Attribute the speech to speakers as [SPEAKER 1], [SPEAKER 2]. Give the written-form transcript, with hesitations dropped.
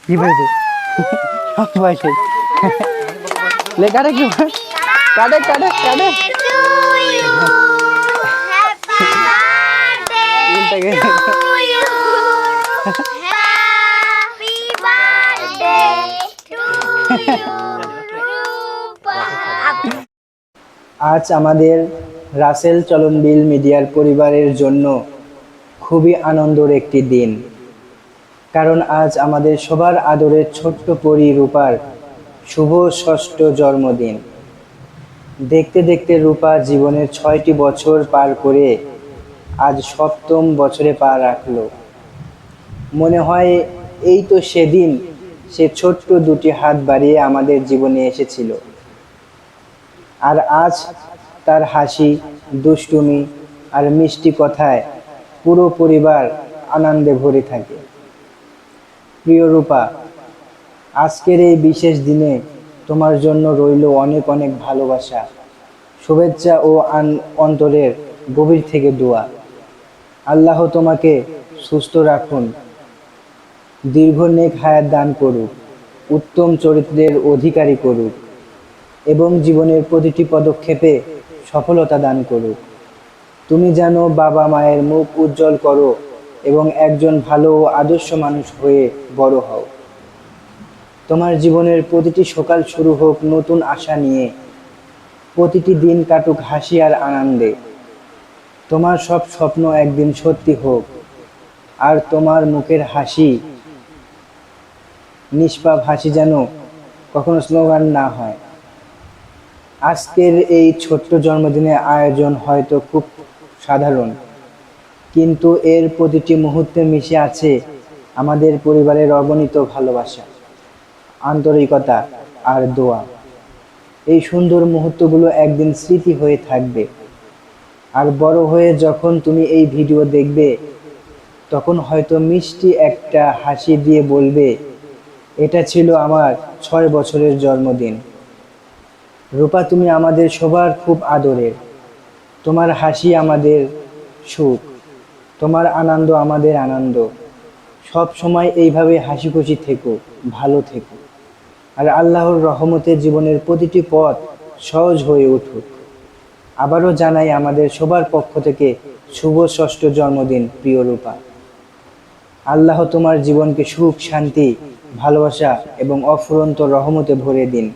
[SPEAKER 1] কি বলছে সবাই সেই লে কাটে কি কাটে কাটে কাটে আজ আমাদের রাসেল চলনবিল মিডিয়ার পরিবারের জন্য খুবই আনন্দের একটি দিন, কারণ আজ আমাদের সবার আদরের ছোট্ট পরী রূপার শুভ ষষ্ঠ জন্মদিন। দেখতে দেখতে রূপা জীবনের ৬টি বছর পার করে আজ সপ্তম বছরে পা রাখল। মনে হয় এই তো সেদিন সে ছোট্ট দুটি হাত বাড়িয়ে আমাদের জীবনে এসেছিল, আর আজ তার হাসি, দুষ্টুমি আর মিষ্টি কথায় পুরো পরিবার আনন্দে ভরে থাকে। প্রিয় রূপা, আজকের এই বিশেষ দিনে তোমার জন্য রইল অনেক অনেক ভালোবাসা, শুভেচ্ছা ও অন্তরের গভীর থেকে দোয়া। আল্লাহ তোমাকে সুস্থ রাখুন, দীর্ঘ নেক হায়াত দান করুক, উত্তম চরিত্রের অধিকারী করুক এবং জীবনের প্রতিটি পদক্ষেপে সফলতা দান করুক। তুমি যেন বাবা মায়ের মুখ উজ্জ্বল করো এবং একজন ভালো ও আদর্শ মানুষ হয়ে বড় হও। তোমার জীবনের প্রতিটি সকাল শুরু হোক নতুন আশা নিয়ে, প্রতিটি দিন কাটুক হাসি আর আনন্দে। তোমার সব স্বপ্ন একদিন সত্যি হোক, আর তোমার মুখের হাসি, নিষ্পাপ হাসি যেন কখনো স্লোগান না হয়। আজকের এই ছোট্ট জন্মদিনের আয়োজন হয়তো খুব সাধারণ, কিন্তু এর প্রতিটি মুহূর্তে মিশে আছে আমাদের পরিবারের অগণিত ভালোবাসা, আন্তরিকতা আর দোয়া। এই সুন্দর মুহূর্তগুলো একদিন স্মৃতি হয়ে থাকবে, আর বড় হয়ে যখন তুমি এই ভিডিও দেখবে তখন হয়তো মিষ্টি একটা হাসি দিয়ে বলবে, এটা ছিল আমার ৬ বছরের জন্মদিন। রূপা, তুমি আমাদের সবার খুব আদরের। তোমার হাসি আমাদের সুখ, তোমার আনন্দ আমাদের আনন্দ। সব সময় এইভাবে হাসি খুশি থেকো, ভালো থেকো, আর আল্লাহর রহমতে জীবনের প্রতিটি পথ সহজ হয়ে উঠুক। আবারও জানাই আমাদের সবার পক্ষ থেকে শুভ ষষ্ঠ জন্মদিন প্রিয় রূপা। আল্লাহ তোমার জীবনকে সুখ, শান্তি, ভালোবাসা এবং অফুরন্ত রহমতে ভরে দিন।